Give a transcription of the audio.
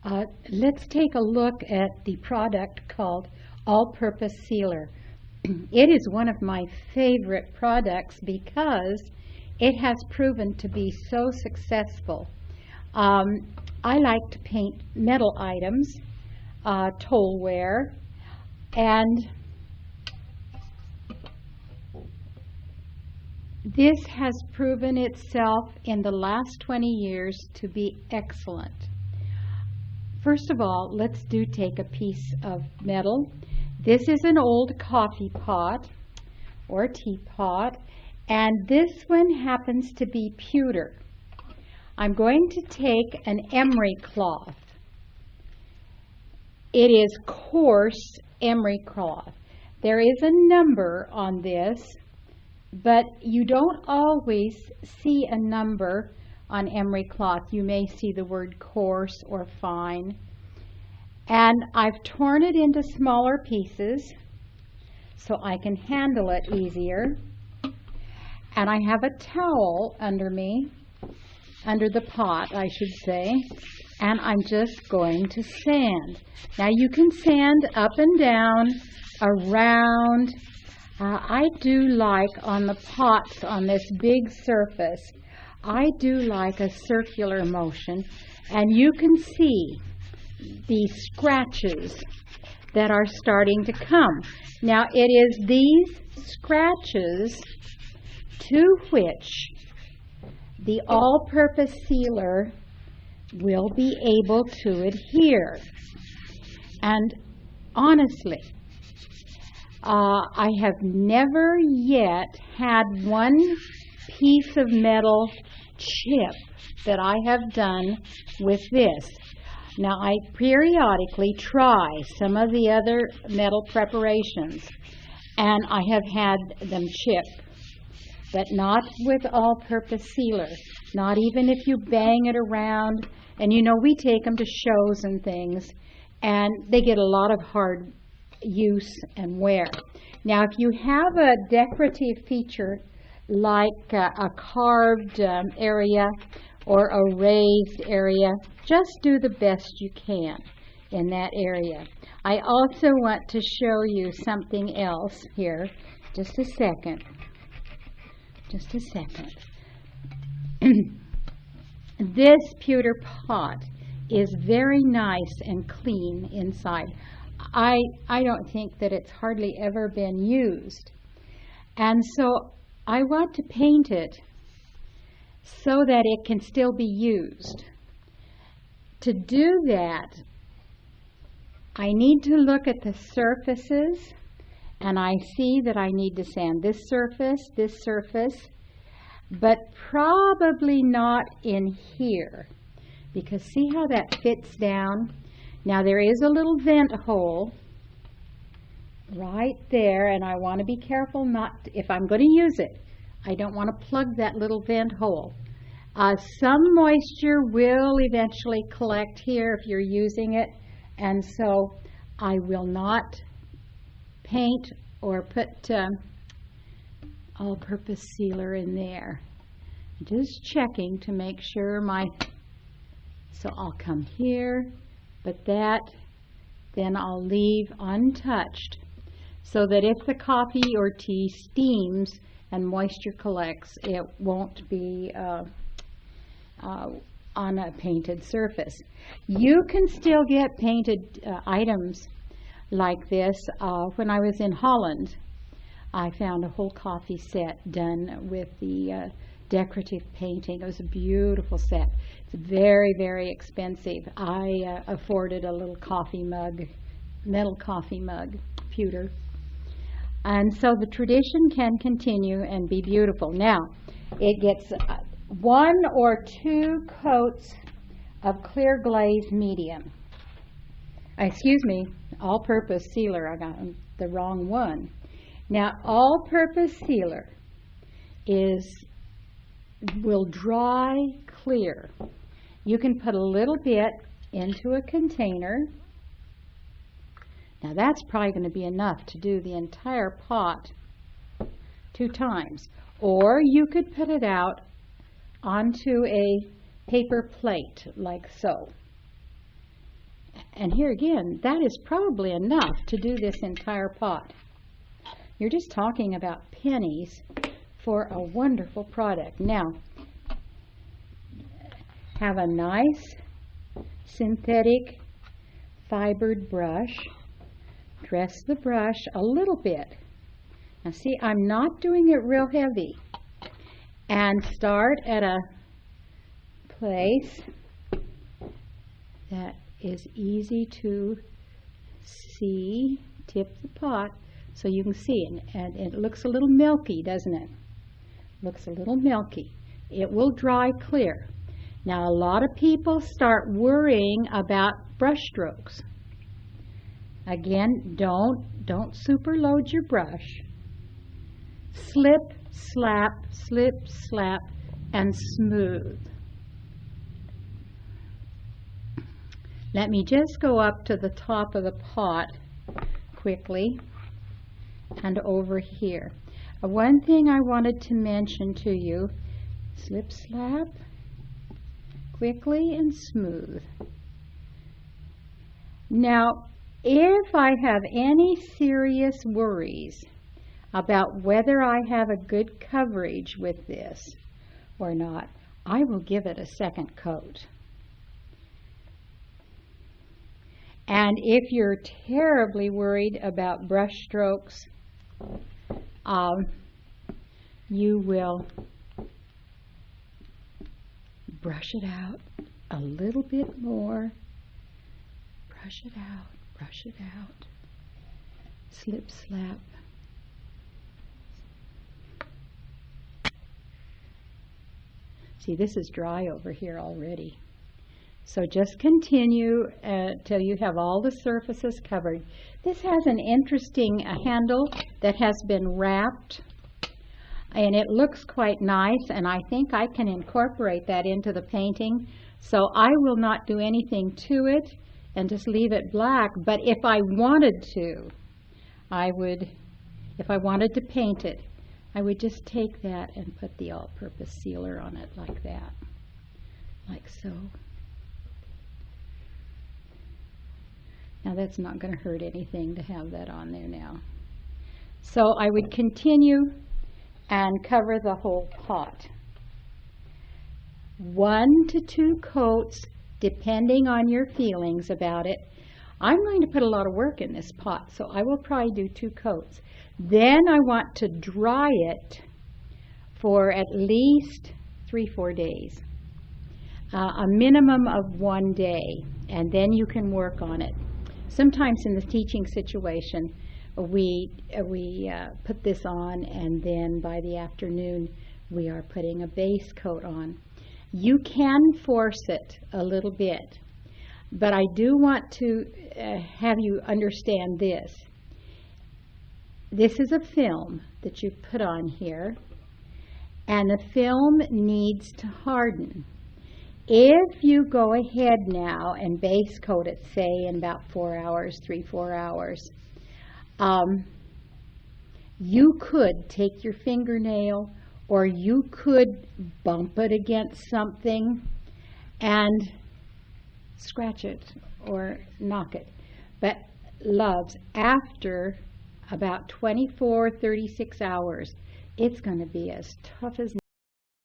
Let's take a look at the product called All-Purpose Sealer. It is one of my favorite products because it has proven to be so successful. I like to paint metal items, tollware, and this has proven itself in the last 20 years to be excellent. First of all, let's take a piece of metal. This is an old coffee pot or teapot, and this one happens to be pewter. I'm going to take an emery cloth. It is coarse emery cloth. There is a number on this, but you don't always see a number on emery cloth. You may see the word coarse or fine. And I've torn it into smaller pieces so I can handle it easier. And I have a towel under me, under the pot, I should say, and I'm just going to sand. Now you can sand up and down, around. I do like on the pots on this big surface, I do like a circular motion, and you can see the scratches that are starting to come. Now it is these scratches to which the all-purpose sealer will be able to adhere. And honestly, I have never yet had one piece of metal chip that I have done with this. Now I periodically try some of the other metal preparations, and I have had them chip, but not with all-purpose sealer. Not even if you bang it around. And you know, we take them to shows and things, and they get a lot of hard use and wear. Now if you have a decorative feature like a carved area or a raised area, just do the best you can in that area. I also want to show you something else here. Just a second. Just a second. This pewter pot is very nice and clean inside. I don't think that it's hardly ever been used. And so I want to paint it so that it can still be used. To do that, I need to look at the surfaces, and I see that I need to sand this surface, but probably not in here, because see how that fits down? Now there is a little vent hole right there, and I want to be careful not to, if I'm going to use it, I don't want to plug that little vent hole. Some moisture will eventually collect here if you're using it, and so I will not paint or put all-purpose sealer in there. Just checking to make sure so I'll come here, but that then I'll leave untouched so that if the coffee or tea steams and moisture collects, it won't be on a painted surface. You can still get painted items like this. When I was in Holland, I found a whole coffee set done with the decorative painting. It was a beautiful set. It's very, very expensive. I afforded a little coffee mug, metal coffee mug, pewter. And so the tradition can continue and be beautiful. Now, it gets 1 or 2 coats of clear glaze medium. Excuse me, all-purpose sealer. I got the wrong one. Now, all-purpose sealer will dry clear. You can put a little bit into a container. Now that's probably going to be enough to do the entire pot 2 times. Or you could put it out onto a paper plate like so. And here again, that is probably enough to do this entire pot. You're just talking about pennies for a wonderful product. Now, have a nice synthetic fibered brush. Dress the brush a little bit. Now see, I'm not doing it real heavy. And start at a place that is easy to see. Tip the pot so you can see it. And it looks a little milky, doesn't it? Looks a little milky. It will dry clear. Now a lot of people start worrying about brush strokes. Again, don't superload your brush. Slip, slap, and smooth. Let me just go up to the top of the pot quickly and over here. One thing I wanted to mention to you, slip, slap, quickly and smooth. Now, if I have any serious worries about whether I have a good coverage with this or not, I will give it a second coat. And if you're terribly worried about brush strokes, you will brush it out a little bit more. Brush it out, brush it out. Slip, slap. See, this is dry over here already. So just continue till you have all the surfaces covered. This has an interesting handle that has been wrapped, and it looks quite nice, and I think I can incorporate that into the painting. So I will not do anything to it and just leave it black, but if I wanted to, I would, if I wanted to paint it, I would just take that and put the all-purpose sealer on it like that, like so. Now that's not going to hurt anything to have that on there now. So I would continue and cover the whole pot. 1 to 2 coats, depending on your feelings about it. I'm going to put a lot of work in this pot, so I will probably do 2 coats. Then I want to dry it for at least 3-4 days. A minimum of 1 day, and then you can work on it. Sometimes in the teaching situation, we put this on, and then by the afternoon we are putting a base coat on. You can force it a little bit, but I do want to have you understand this. This is a film that you put on here, and the film needs to harden. If you go ahead now and base coat it, say in about 4 hours, 3-4 hours, you could take your fingernail, or you could bump it against something and scratch it or knock it. But loves, after about 24-36 hours, it's going to be as tough as